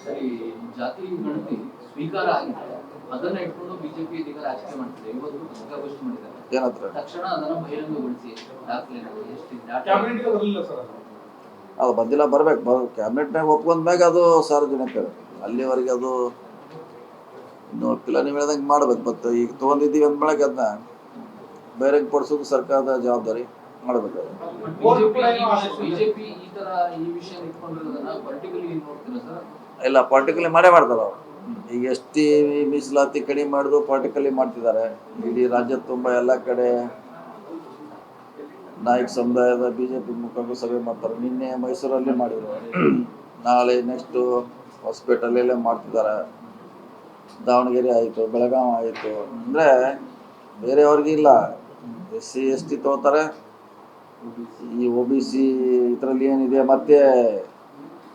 ಸರಿ, ಜಾತಿ ಗಣತಿ ಸ್ವೀಕಾರ ಆಗಿದೆ, ಅದನ್ನ ಇಟ್ಕೊಂಡು ಬಿಜೆಪಿ ಇದೀಗ ರಾಜಕೀಯ ಮಾಡ್ತಿದೆ. ಇವತ್ತು ಪತ್ರಿಕಾಗೋಷ್ಠಿ ಮಾಡಿದ್ದಾರೆ, ಏನಂದ್ರೆ ತಕ್ಷಣ ಅದನ್ನ ಬಹಿರಂಗಗೊಳಿಸಿ ದಾಖಲೆ ಅದು ಬಂದಿಲ್ಲ, ಬರ್ಬೇಕು. ಕ್ಯಾಬಿನೆಟ್ನಾಗ ಒಪ್ಕೊಂಡ ಮ್ಯಾಗ ಅದು ಸಾರ್ವಜನಿಕ, ಅಲ್ಲಿವರೆಗೆ ಅದು ಇನ್ನೂ ಒಪ್ಪಿಲ್ಲ. ನೀವು ಹೇಳ್ದಂಗೆ ಮಾಡ್ಬೇಕು. ಮತ್ತು ಈಗ ತೊಗೊಂಡಿದ್ದೀವಿ ಅಂದ ಬೆಳಗ್ಗೆ ಅದನ್ನ ಬಹಿರಂಗ ಪಡಿಸೋದು ಸರ್ಕಾರದ ಜವಾಬ್ದಾರಿ ಮಾಡಬೇಕು. ಬಿಜೆಪಿ ಈ ತರ ಈ ವಿಷಯ ಇಟ್ಕೊಂಡಿರೋದನ್ನ ಪರ್ಟಿಕ್ಯುಲರ್ಲಿ ನೋಡ್ತೀರಾ ಸರ್? ಇಲ್ಲ, ಪಾರ್ಟಿಕಲಿ ಮಾಡೇ ಮಾಡ್ತಾರೆ ಅವರು. ಈಗ ಎಷ್ಟಿ ಮೀಸಲಾತಿ ಕಡಿಮೆ ಮಾಡೋದು ಪಾರ್ಟಿಕಲಿ ಮಾಡ್ತಿದ್ದಾರೆ. ಇಡೀ ರಾಜ್ಯದ ತುಂಬ ಎಲ್ಲ ಕಡೆ ನಾಯಕ ಸಮುದಾಯದ ಬಿಜೆಪಿ ಮುಖಂಡರು ಸಭೆ ಮಾಡ್ತಾರೆ. ನಿನ್ನೆ ಮೈಸೂರಲ್ಲಿ ಮಾಡಿದರು, ನಾಳೆ ನೆಕ್ಸ್ಟು ಹೊಸಪೇಟೆಯಲ್ಲೇ ಮಾಡ್ತಿದ್ದಾರೆ. ದಾವಣಗೆರೆ ಆಯಿತು, ಬೆಳಗಾವಿ ಆಯಿತು. ಅಂದರೆ ಬೇರೆಯವ್ರಿಗೆ ಇಲ್ಲ, SC ST ತೊಗೋತಾರೆ. ಈ OBC ಇದರಲ್ಲಿ ಏನಿದೆ, ಮತ್ತೆ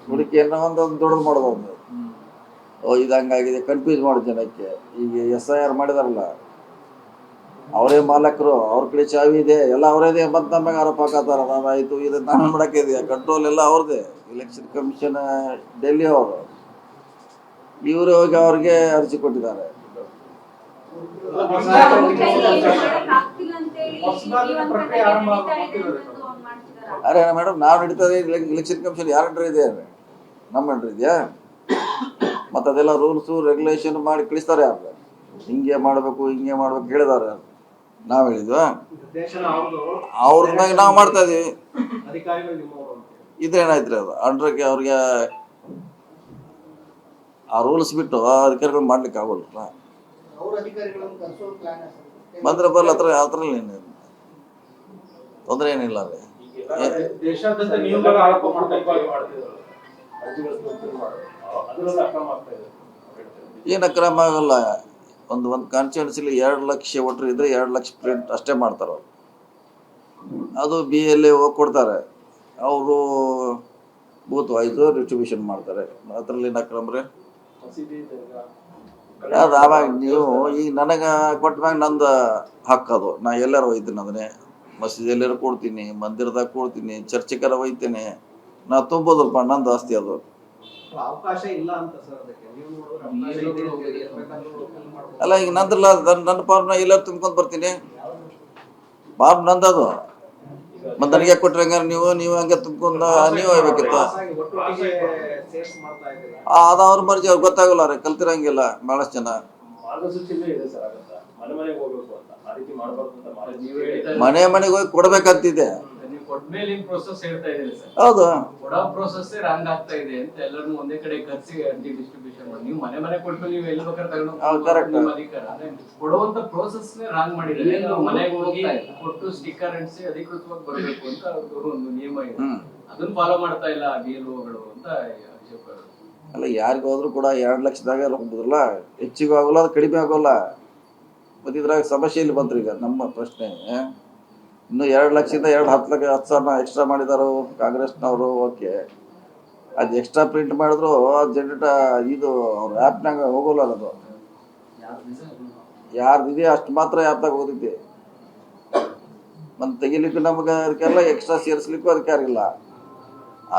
ಹುಡುಕಿಯನ್ನು ಒಂದೊಂದು ದೊಡ್ಡದು ಮಾಡೋದು. ಒಂದು ಇದು ಹಂಗಾಗಿದೆ, ಕನ್ಫ್ಯೂಸ್ ಮಾಡೋದು ಜನಕ್ಕೆ. ಈಗ SIR ಮಾಡಿದಾರಲ್ಲ, ಅವರೇ ಮಾಲಕರು, ಅವ್ರ ಕಡೆ ಚಾವಿ ಇದೆ, ಎಲ್ಲ ಅವರೇದೇ ಬಂದು ನಮಗೆ ಆರೋಪ ಹಾಕತ್ತಾರ. ಅದಾಯಿತು, ಇದು ನಾನು ಮಾಡೋಕ್ಕಿದೆಯಾ, ಕಂಟ್ರೋಲ್ ಎಲ್ಲ ಅವ್ರದ್ದೇ. ಎಲೆಕ್ಷನ್ ಕಮಿಷನ್ ಡೆಲ್ಲಿ ಅವರು, ಇವರು ಹೋಗಿ ಅವ್ರಿಗೆ ಅರ್ಜಿ ಕೊಟ್ಟಿದ್ದಾರೆ. ಅರೆ ಮೇಡಮ್, ನಾವು ನಡೀತದೆ. ಎಲೆಕ್ಷನ್ ಕಮಿಷನ್ ಯಾರ ಅಂಡರ್ ಇದೆ? ನಮ್ಮ ಅಂಡರ್ ಇದೆಯಾ? ಮತ್ತು ಅದೆಲ್ಲ ರೂಲ್ಸು ರೆಗ್ಯುಲೇಷನ್ ಮಾಡಿ ಕಳಿಸ್ತಾರೆ. ಯಾರು ಹಿಂಗೆ ಮಾಡಬೇಕು ಹಿಂಗೆ ಮಾಡ್ಬೇಕು ಹೇಳಿದವ್ರು? ಯಾರು? ನಾವು ಹೇಳಿದ್ವಾ? ಅವ್ರ ಮ್ಯಾಗ ನಾವು ಮಾಡ್ತಾ ಇದೀವಿ. ಇದ್ರೇನಾಯ್ತು ರೀ, ಅದು ಅಂಡ್ರಿಗೆ ಅವ್ರಿಗೆ ಆ ರೂಲ್ಸ್ ಬಿಟ್ಟು ಆ ಅಧಿಕಾರಿಗಳು ಮಾಡ್ಲಿಕ್ಕೆ ಆಗೋಲ್ಲ. ಬಂದ್ರೆ ಬರಲ್ಲ, ಹತ್ರ ಆ ಥರ ಏನಿಲ್ಲ, ತೊಂದರೆ ಏನಿಲ್ಲ ರೀ. ಏನು ಅಕ್ರಮ ಆಗಲ್ಲ. ಒಂದು ಕಾನ್ಸ್ಟಿಟ್ಯೂನ್ಸಿಲಿ 2 ಲಕ್ಷ ವೋಟ್ರ್ ಇದ್ರೆ 2 ಲಕ್ಷ ಪ್ರಿಂಟ್ ಅಷ್ಟೇ ಮಾಡ್ತಾರೆ ಅವರು. ಅದು BLA ಹೋಗಿ ಕೊಡ್ತಾರೆ, ಅವರು ಬೂತ್ ವಾಯ್ಸು ಡಿಸ್ಟ್ರಿಬ್ಯೂಷನ್ ಮಾಡ್ತಾರೆ. ಅದರಲ್ಲಿ ಏನು ಅಕ್ರಮ ರೀ? ಅದು ಆವಾಗ ನೀವು ಈಗ ನನಗೆ ಕೊಟ್ಟ ಮ್ಯಾಗ ನಂದು ಹಕ್ಕದು. ನಾ ಎಲ್ಲರೂ ಒಯ್ತೀನಿ, ಅದನ್ನೇ ಮಸೀದಿಯಲ್ಲಾರು ಕೊಡ್ತೀನಿ, ಮಂದಿರದಾಗ ಕೊಡ್ತೀನಿ, ಚರ್ಚಿಕರ ಒಯ್ತೀನಿ. ನಾ ತುಂಬೋದಲ್ಪ, ನಂದು ಆಸ್ತಿ ಅದು. ಅವಕಾಶ ಇಲ್ಲ ಅಂತ ಸರ್, ಅದಕ್ಕೆ ಅಲ್ಲ, ಈಗ ನಂದ್ರಲ್ಲ, ನನ್ನ ಫಾರ್ಮ್ನ ಎಲ್ಲರೂ ತುಂಬ್ಕೊಂಡು ಬರ್ತೀನಿ. ಫಾರ್ಮ್ ನಂದದು, ಮತ್ತು ನನಗೆ ಕೊಟ್ರೆ ಹಂಗಾರೆ ನೀವು ಹಂಗೆ ತುಂಬ್ಕೊಂಡು ನೀವು ಹೋಗ್ಬೇಕಿತ್ತು. ಅದು ಅವ್ರ ಮರ್ಜಿ, ಅವ್ರಿಗೆ ಗೊತ್ತಾಗಲ್ಲ ರೀ, ಕಲ್ತಿರಂಗಿಲ್ಲ ಭಾಳಷ್ಟು ಜನ. ಮನೆ ಮನೆಗೆ ಹೋಗಿ ಕೊಡ್ಬೇಕಂತಿದೆ. ಹೌದು, ಕೊಡೋ ಪ್ರೋಸೆಸ್ ರಾಂಗ್ ಆಗ್ತಾ ಇದೆ ಅಂತ ಎಲ್ಲರೂ ಒಂದೇ ಕಡೆ ಕರ್ಸಿ ಡಿಸ್ಟ್ರಿಬ್ಯೂಷನ್ ಮಾಡಿ, ನೀವು ಮನೆ ಮನೆ ಕೊಟ್ಟು ನೀವು ಎಲ್ಲಿ ಬೇಕಾದ್ರೆ ತಗೊಂಡು ಅಧಿಕಾರ ಕೊಡುವಂತ ಪ್ರೋಸೆಸ್ ರಾಂಗ್ ಮಾಡಿದ್ರೆ ಮನೆಗೆ ಹೋಗಿ ಕೊಟ್ಟು ಸ್ಟಿಕ್ಕರ್ ಅಂಟಿಸಿ ಅಧಿಕೃತವಾಗಿ ಬರಬೇಕು ಅಂತ ಅವ್ರದ್ದು ಒಂದು ನಿಯಮ ಇದೆ. ಅದನ್ನ ಫಾಲೋ ಮಾಡ್ತಾ ಇಲ್ಲ BLOಗಳು ಅಂತ ಆಕ್ಷೇಪ. ಅಲ್ಲ, ಯಾರಿಗೆ ಹೋದ್ರು ಕೂಡ 2 ಲಕ್ಷದಾಗ ಹೋಗುದಿಲ್ಲ, ಹೆಚ್ಚಿಗೂ ಆಗೋಲ್ಲ, ಅದು ಕಡಿಮೆ ಆಗೋಲ್ಲ. ಮತ್ತು ಇದ್ರಾಗ ಸಮಸ್ಯೆ ಇಲ್ಲಿ ಬಂದ್ರಿ. ಈಗ ನಮ್ಮ ಪ್ರಶ್ನೆ, ಇನ್ನು 2 ಲಕ್ಷದಿಂದ 10,000 ಎಕ್ಸ್ಟ್ರಾ ಮಾಡಿದಾರು ಕಾಂಗ್ರೆಸ್ನವರು. ಓಕೆ, ಅದು ಎಕ್ಸ್ಟ್ರಾ ಪ್ರಿಂಟ್ ಮಾಡಿದ್ರು ಜನರೇಟ ಇದು ಅವ್ರ ಆ್ಯಪ್ನಾಗ ಹೋಗೋಲ್ಲ. ಅದು ಯಾರ್ದಿದೆ ಅಷ್ಟು ಮಾತ್ರ ಆ್ಯಪ್ನಾಗ ಹೋಗ್ತೈತಿ. ಮತ್ತು ತೆಗಿಲಿಕ್ಕೂ ನಮ್ಗೆ ಅದಕ್ಕೆಲ್ಲ ಎಕ್ಸ್ಟ್ರಾ ಸೇರಿಸ್ಲಿಕ್ಕೂ ಅಧಿಕಾರ ಇಲ್ಲ.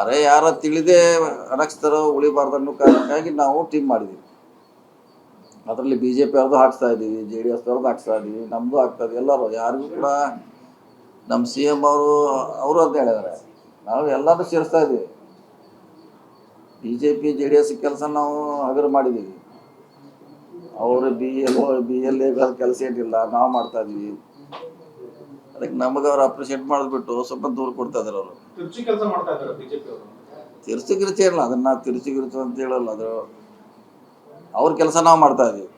ಅರೆ ಯಾರ ತಿಳಿದೇ ಅನಕ್ಷತರು ಉಳಿಬಾರ್ದು ಅನ್ನೋ ಕಾರಣಕ್ಕಾಗಿ ನಾವು ಟೀಮ್ ಮಾಡಿದ್ದೀವಿ. ಅದರಲ್ಲಿ BJP ಅವ್ರದ್ದು ಹಾಕ್ಸ್ತಾ ಇದ್ದೀವಿ, JDS ಅವ್ರದ್ದು ಹಾಕ್ಸ್ತಾ ಇದ್ದೀವಿ, ನಮ್ಮದು ಆಗ್ತಾ ಇದೆ. ಎಲ್ಲರೂ ಯಾರಿಗೂ ಕೂಡ ನಮ್ಮ CM ಅವರು ಅಂತ ಹೇಳಿದ್ದಾರೆ. ನಾವು ಎಲ್ಲರೂ ಸೇರಿಸ್ತಾ ಇದ್ದೀವಿ. BJP JDS ಕೆಲಸ ನಾವು ಹಗರು ಮಾಡಿದ್ದೀವಿ. ಅವರು BLA ಕೆಲಸ ಏನಿಲ್ಲ, ನಾವು ಮಾಡ್ತಾ ಇದ್ದೀವಿ. ಅದಕ್ಕೆ ನಮಗೆ ಅವ್ರು ಅಪ್ರಿಷಿಯೇಟ್ ಮಾಡಿದ್ಬಿಟ್ಟು ಸ್ವಲ್ಪ ದೂರ ಕೊಡ್ತಾ ಇದ್ದಾರೆ. ಅವರು ತಿರ್ಚಿ ಇಲ್ಲ, ಅದನ್ನ ತಿರ್ಚಿ ಅಂತ ಹೇಳಲ್ಲ. ಅದು ಅವ್ರ ಕೆಲಸ ನಾವು ಮಾಡ್ತಾ ಇದೀವಿ.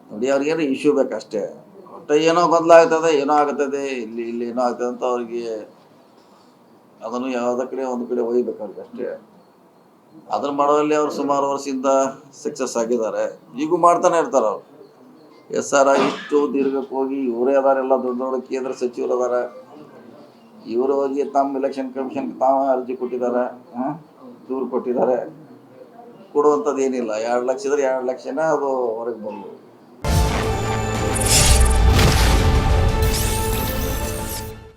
ನೋಡಿ, ಅವ್ರಿಗೇನು ಇಶ್ಯೂ ಬೇಕಷ್ಟೇ. ಒಟ್ಟು ಏನೋ ಬದಲಾಗ್ತದೆ, ಏನೋ ಆಗ್ತದೆ, ಇಲ್ಲಿ ಏನೋ ಆಗ್ತದೆ ಅಂತ ಅವ್ರಿಗೆ ಅದನ್ನು ಯಾವುದೇ ಕಡೆ ಒಂದು ಕಡೆ ಒಯ್ಬೇಕು ಅವ್ರಿಗೆ ಅಷ್ಟೇ. ಅದನ್ನು ಮಾಡೋಲ್ಲಿ ಅವ್ರು ಸುಮಾರು ವರ್ಷದಿಂದ ಸಕ್ಸಸ್ ಆಗಿದ್ದಾರೆ, ಈಗೂ ಮಾಡ್ತಾನೆ ಇರ್ತಾರೆ. ಅವ್ರು SR ಇಷ್ಟು ದೀರ್ಘಕ್ಕೆ ಹೋಗಿ ಇವರೇ ಅದಾರೆಲ್ಲ, ದೊಡ್ಡ ದೊಡ್ಡ ಕೇಂದ್ರ ಸಚಿವರು ಅದಾರ. ಇವರು ಹೋಗಿ ತಮ್ಮ ಎಲೆಕ್ಷನ್ ಕಮಿಷನ್ಗೆ ತಾವು ಅರ್ಜಿ ಕೊಟ್ಟಿದ್ದಾರೆ, ದೂರು ಕೊಟ್ಟಿದ್ದಾರೆ. ಕೊಡುವಂಥದ್ದು ಏನಿಲ್ಲ. 2 ಲಕ್ಷ ಇದ್ರೆ 2 ಲಕ್ಷನೇ ಅದು ಹೊರಗೆ ಬಂದು